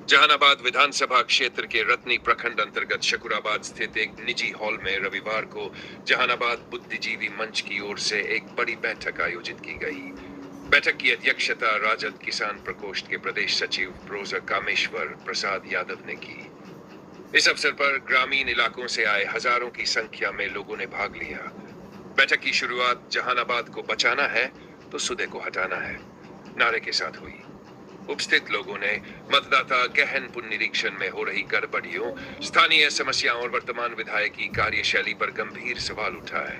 जहानाबाद विधानसभा क्षेत्र के रत्नी प्रखंड अंतर्गत शकुराबाद स्थित एक निजी हॉल में रविवार को जहानाबाद बुद्धिजीवी मंच की ओर से एक बड़ी बैठक आयोजित की गई। बैठक की अध्यक्षता राजद किसान प्रकोष्ठ के प्रदेश सचिव प्रोफेसर कामेश्वर प्रसाद यादव ने की। इस अवसर पर ग्रामीण इलाकों से आए हजारों की संख्या में लोगों ने भाग लिया। बैठक की शुरुआत जहानाबाद को बचाना है तो सुदे को हटाना है नारे के साथ हुई। उपस्थित लोगों ने मतदाता गहन पुनरीक्षण में हो रही गड़बड़ियों, स्थानीय समस्याओं और वर्तमान विधायक की कार्यशैली पर गंभीर सवाल उठाए।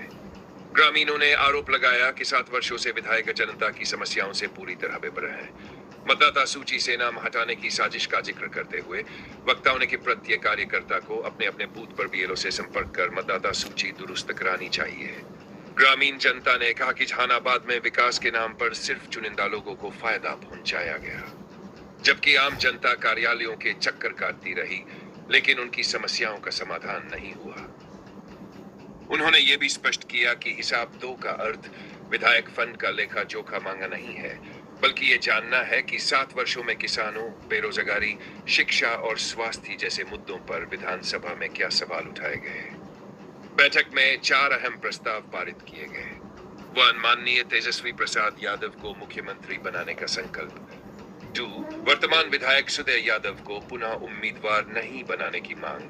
ग्रामीणों ने आरोप लगाया कि 7 वर्षों से विधायक जनता की समस्याओं से पूरी तरह बेपरवाह है। मतदाता सूची से नाम हटाने की साजिश का जिक्र करते हुए वक्ताओं ने कि प्रत्येक कार्यकर्ता को अपने अपने बूथ पर बीएलओ से संपर्क कर मतदाता सूची दुरुस्त करानी चाहिए। ग्रामीण जनता ने कहा कि जहानाबाद में विकास के नाम पर सिर्फ चुनिंदा लोगों को फायदा पहुंचाया गया, जबकि आम जनता कार्यालयों के चक्कर काटती रही, लेकिन उनकी समस्याओं का समाधान नहीं हुआ। उन्होंने ये भी स्पष्ट किया कि हिसाब 2 का अर्थ विधायक फंड का लेखा जोखा मांगा नहीं है, बल्कि ये जानना है कि 7 वर्षों में किसानों, बेरोजगारी, शिक्षा और स्वास्थ्य जैसे मुद्दों पर विधानसभा में क्या सवाल उठाए गए। बैठक में 4 अहम प्रस्ताव पारित किए गए। 1. माननीय तेजस्वी प्रसाद यादव को मुख्यमंत्री बनाने का संकल्प। 2. वर्तमान विधायक सुदय यादव को पुनः उम्मीदवार नहीं बनाने की मांग,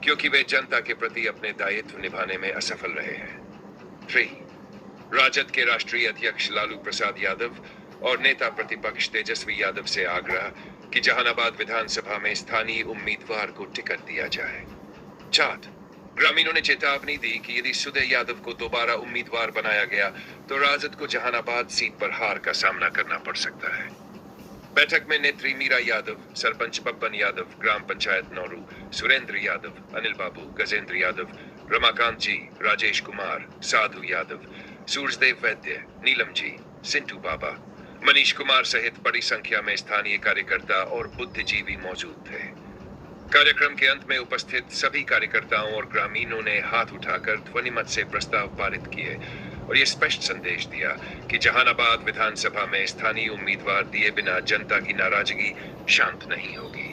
क्योंकि वे जनता के प्रति अपने दायित्व निभाने में असफल रहे हैं। 3. राजद के राष्ट्रीय अध्यक्ष लालू प्रसाद यादव और नेता प्रतिपक्ष तेजस्वी यादव से आग्रह कि जहानाबाद विधानसभा में स्थानीय उम्मीदवार को टिकट दिया जाए। 4. ग्रामीणों ने चेतावनी दी कि यदि सुदय यादव को दोबारा उम्मीदवार बनाया गया तो राजद को जहानाबाद सीट पर हार का सामना करना पड़ सकता है। बैठक में नेत्री मीरा यादव, सरपंच बब्बन यादव, ग्राम पंचायत नौरू, सुरेंद्र यादव, अनिल बाबू, गजेंद्र यादव, रमाकांत जी, राजेश कुमार, साधु यादव, सूरजदेव वैद्य, नीलम जी, सिंटू बाबा, मनीष कुमार सहित बड़ी संख्या में स्थानीय कार्यकर्ता और बुद्धिजीवी मौजूद थे। कार्यक्रम के अंत में उपस्थित सभी कार्यकर्ताओं और ग्रामीणों ने हाथ उठाकर ध्वनिमत से प्रस्ताव पारित किए और ये स्पष्ट संदेश दिया कि जहानाबाद विधानसभा में स्थानीय उम्मीदवार दिए बिना जनता की नाराजगी शांत नहीं होगी।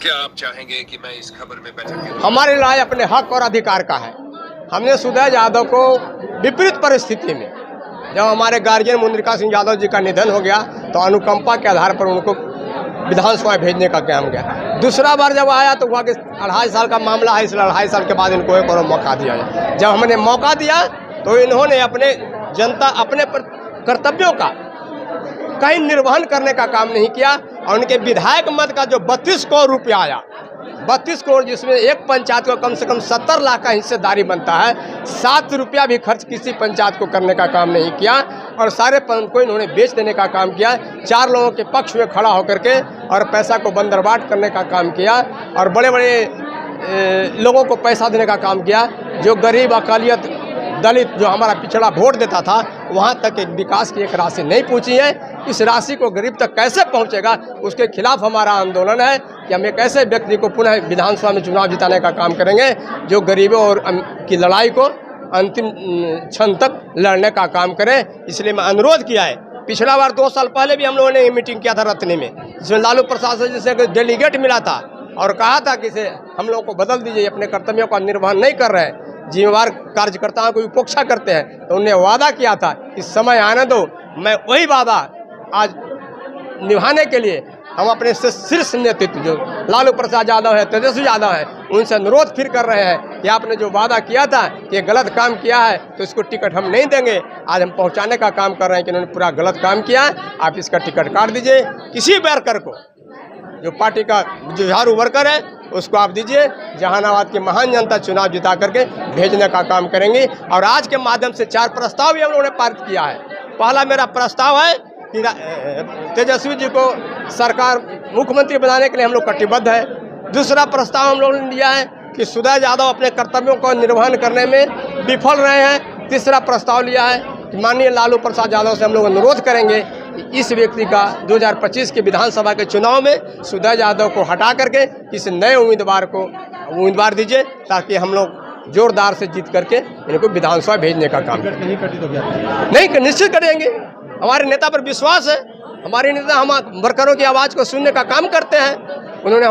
क्या आप चाहेंगे कि मैं इस खबर में बैठक के हमारी लड़ाई अपने हक और अधिकार का है। हमने सुदय यादव को विपरीत परिस्थिति में जब हमारे गार्जियन मुंद्रिका सिंह यादव जी का निधन हो गया तो अनुकंपा के आधार पर उनको विधानसभा भेजने का काम किया। दूसरा बार जब आया तो हुआ कि 2.5 साल का मामला है, इसलिए 2.5 साल के बाद इनको एक और मौका दिया जाए। जब हमने मौका दिया तो इन्होंने अपने जनता अपने कर्तव्यों का कहीं निर्वहन करने का काम नहीं किया और उनके विधायक मत का जो 32 करोड़ रुपया आया, 32 करोड़ जिसमें एक पंचायत को कम से कम 70 लाख का हिस्सेदारी बनता है, 7 रुपया भी खर्च किसी पंचायत को करने का काम नहीं किया और सारे पद को इन्होंने बेच देने का काम किया। 4 लोगों के पक्ष में खड़ा होकर के और पैसा को बंदरबाट करने का काम किया और बड़े बड़े लोगों को पैसा देने का काम किया। जो गरीब, अकालियत, दलित जो हमारा पिछड़ा वोट देता था वहाँ तक एक विकास की एक राशि नहीं पहुँची है। इस राशि को गरीब तक कैसे पहुँचेगा, उसके खिलाफ हमारा आंदोलन है कि हम एक ऐसे व्यक्ति को पुनः विधानसभा में चुनाव जिताने का काम करेंगे जो गरीबों और की लड़ाई को अंतिम क्षण तक लड़ने का काम करें। इसलिए मैं अनुरोध किया है। पिछला बार 2 साल पहले भी हम लोगों ने मीटिंग किया था रत्नी में, जिसमें लालू प्रसाद से जैसे डेलीगेट मिला था और कहा था कि इसे हम लोगों को बदल दीजिए, अपने कर्तव्यों का निर्वहन नहीं कर रहे हैं, जिम्मेवार कार्यकर्ताओं को उपेक्षा करते हैं। तो उन्हें वादा किया था कि समय आने दो, मैं वही वादा आज निभाने के लिए हम अपने शीर्ष नेतृत्व जो लालू प्रसाद यादव है, तेजस्वी यादव है, उनसे अनुरोध फिर कर रहे हैं कि आपने जो वादा किया था कि गलत काम किया है तो इसको टिकट हम नहीं देंगे। आज हम पहुंचाने का काम कर रहे हैं कि इन्होंने पूरा गलत काम किया, आप इसका टिकट काट दीजिए। किसी वर्कर को, जो पार्टी का जुझारू वर्कर है उसको आप दीजिए। जहानाबाद की महान जनता चुनाव जिता करके भेजने का काम करेंगे और आज के माध्यम से 4 प्रस्ताव भी हम लोगों ने पारित किया है। पहला मेरा प्रस्ताव है कि तेजस्वी जी को सरकार मुख्यमंत्री बनाने के लिए हम लोग कटिबद्ध है। दूसरा प्रस्ताव हम लोगों ने लिया है कि सुदय यादव अपने कर्तव्यों को निर्वहन करने में विफल रहे हैं। तीसरा प्रस्ताव लिया है कि माननीय लालू प्रसाद यादव से हम लोग अनुरोध करेंगे कि इस व्यक्ति का 2025 के विधानसभा के चुनाव में सुदय यादव को हटा करके किसी नए उम्मीदवार दीजिए, ताकि हम लोग जोरदार से जीत करके इनको विधानसभा भेजने का काम करें। नहीं, निश्चित करेंगे। हमारे नेता पर विश्वास है, हमारे नेता हम वर्करों की आवाज़ को सुनने का काम करते हैं। उन्होंने